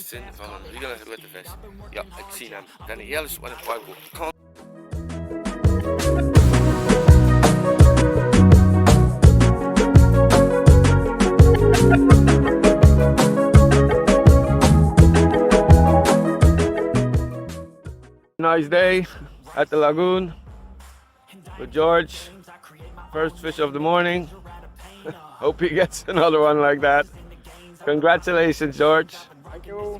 zin van een hele grote vis. Ja, ik zie hem. Dan een hele zware pargo. Nice day at the lagoon with George. First fish of the morning. Hope he gets another one like that. Congratulations, George. Thank you.